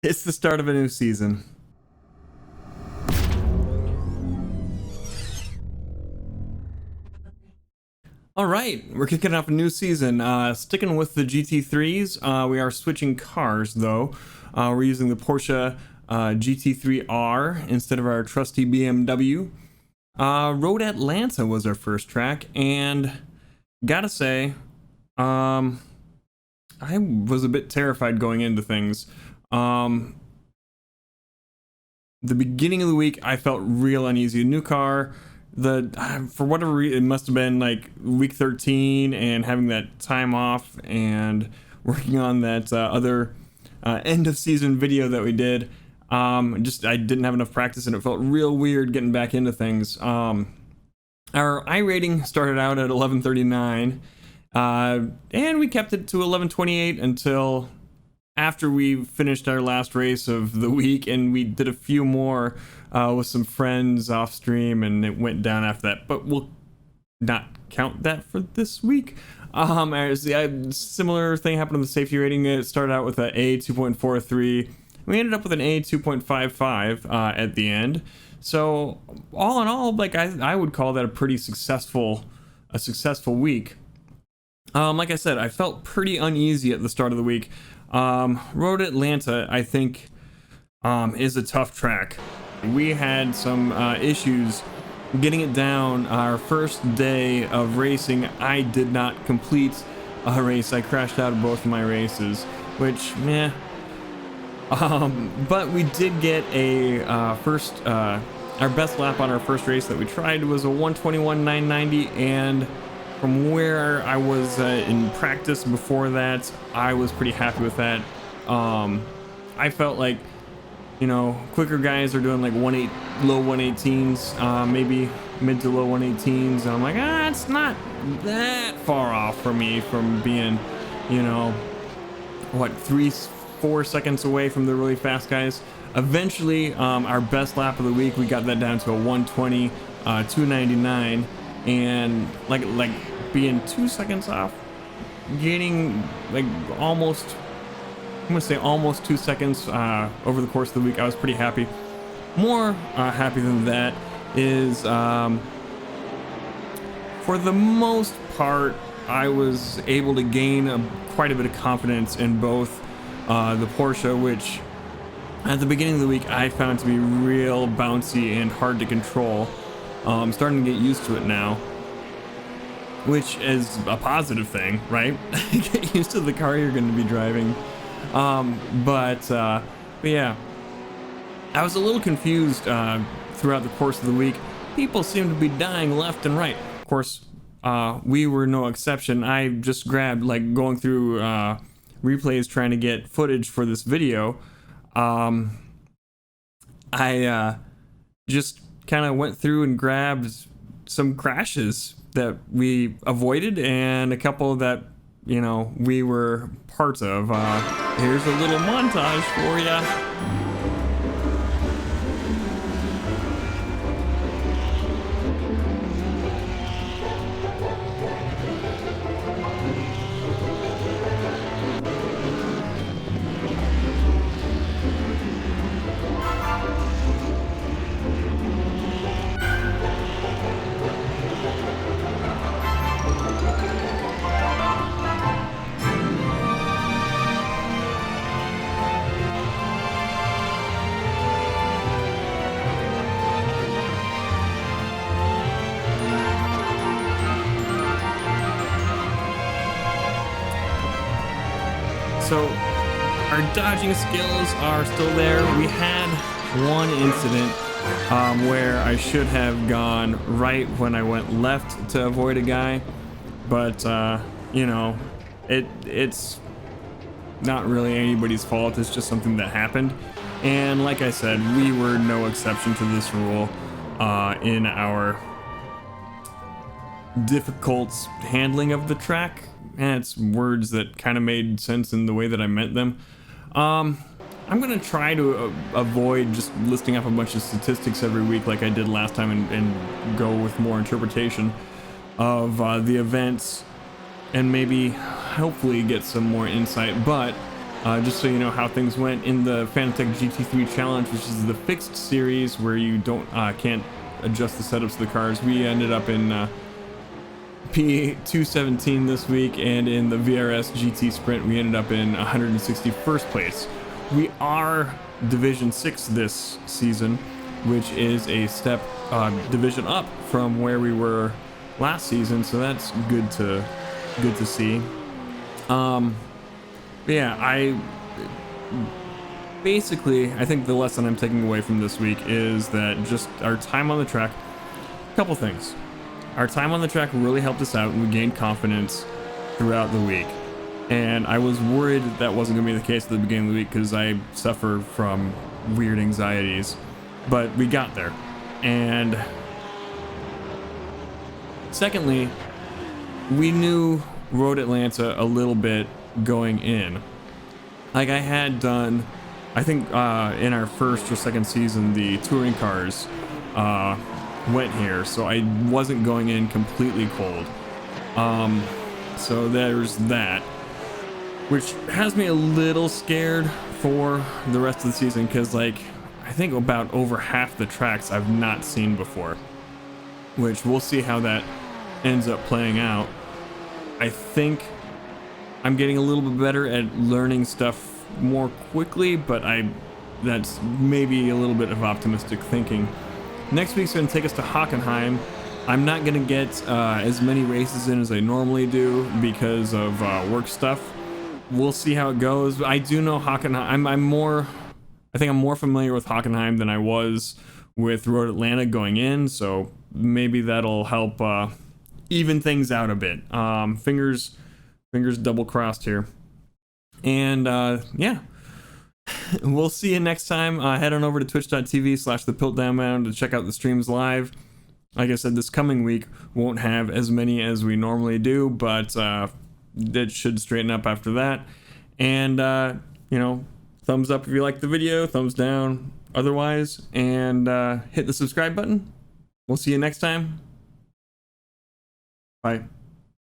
It's the start of a new season. All right, we're kicking off a new season. Sticking with the GT3s, we are switching cars though. We're using the Porsche GT3R instead of our trusty BMW. Road Atlanta was our first track, and gotta say, I was a bit terrified going into things. The beginning of the week, I felt real uneasy. A new car. For whatever reason, it must have been like week 13 and having that time off and working on that other end of season video that we did. I didn't have enough practice and it felt real weird getting back into things. Our I rating started out at 1139 and we kept it to 1128 until after we finished our last race of the week, and we did a few more with some friends off stream, and it went down after that, but we'll not count that for this week. Similar thing happened with the safety rating. It started out with an A 2.43. We ended up with an A 2.55 at the end. So all in all, like I would call that a pretty successful week. Like I said, I felt pretty uneasy at the start of the week. Road Atlanta, I think, is a tough track. We had some issues getting it down. Our first day of racing, I did not complete a race. I crashed out of both of my races, which, meh. But we did get a our best lap on our first race that we tried was a 121.990, and from where I was in practice before that, I was pretty happy with that. I felt like, you know, quicker guys are doing like low 118s, maybe mid to low 118s, and I'm like, it's not that far off for me from being, you know, what, 3-4 seconds away from the really fast guys. Eventually, our best lap of the week, we got that down to a 120, 299. And like being 2 seconds off, getting like almost 2 seconds over the course of the week, I was pretty happy. More happy than that is for the most part, I was able to gain quite a bit of confidence in both the Porsche, which at the beginning of the week I found to be real bouncy and hard to control. I'm starting to get used to it now, which is a positive thing, right? Get used to the car you're going to be driving. But yeah, I was a little confused throughout the course of the week. People seem to be dying left and right. Of course, we were no exception. I just grabbed, like, going through replays trying to get footage for this video. I just kind of went through and grabbed some crashes that we avoided and a couple that, you know, we were parts of. Here's a little montage for ya. So our dodging skills are still there. We had one incident where I should have gone right when I went left to avoid a guy, but you know, it's not really anybody's fault. It's just something that happened, and like I said, we were no exception to this rule in our difficult handling of the track. And it's words that kind of made sense in the way that I meant them. I'm gonna try to avoid just listing off a bunch of statistics every week like I did last time, and go with more interpretation of the events, and maybe hopefully get some more insight. But Just so you know how things went in the Fanatec GT3 Challenge, which is the fixed series where you can't adjust the setups of the cars. We ended up in P217 this week, and in the VRS GT Sprint we ended up in 161st place. We are Division 6 this season, which is a step division up from where we were last season, so that's good to see. Yeah, I think the lesson I'm taking away from this week is that just our time on the track, a couple things. Our time on the track really helped us out, and we gained confidence throughout the week. And I was worried that wasn't going to be the case at the beginning of the week because I suffer from weird anxieties. But we got there. And secondly, we knew Road Atlanta a little bit going in. Like, I had done, I think in our first or second season, the touring cars went here, so I wasn't going in completely cold. So there's that, which has me a little scared for the rest of the season, because like I think about over half the tracks I've not seen before, which we'll see how that ends up playing out. I think I'm getting a little bit better at learning stuff more quickly, but that's maybe a little bit of optimistic thinking. Next week's going to take us to Hockenheim. I'm not going to get as many races in as I normally do because of work stuff. We'll see how it goes. I do know Hockenheim. I think I'm more familiar with Hockenheim than I was with Road Atlanta going in, so maybe that'll help even things out a bit. Fingers double crossed here. And yeah, we'll see you next time. Head on over to twitch.tv/thepiltdownbound to check out the streams live. Like I said, this coming week won't have as many as we normally do, but it should straighten up after that. And you know, thumbs up if you like the video, thumbs down otherwise, and hit the subscribe button. We'll see you next time. Bye.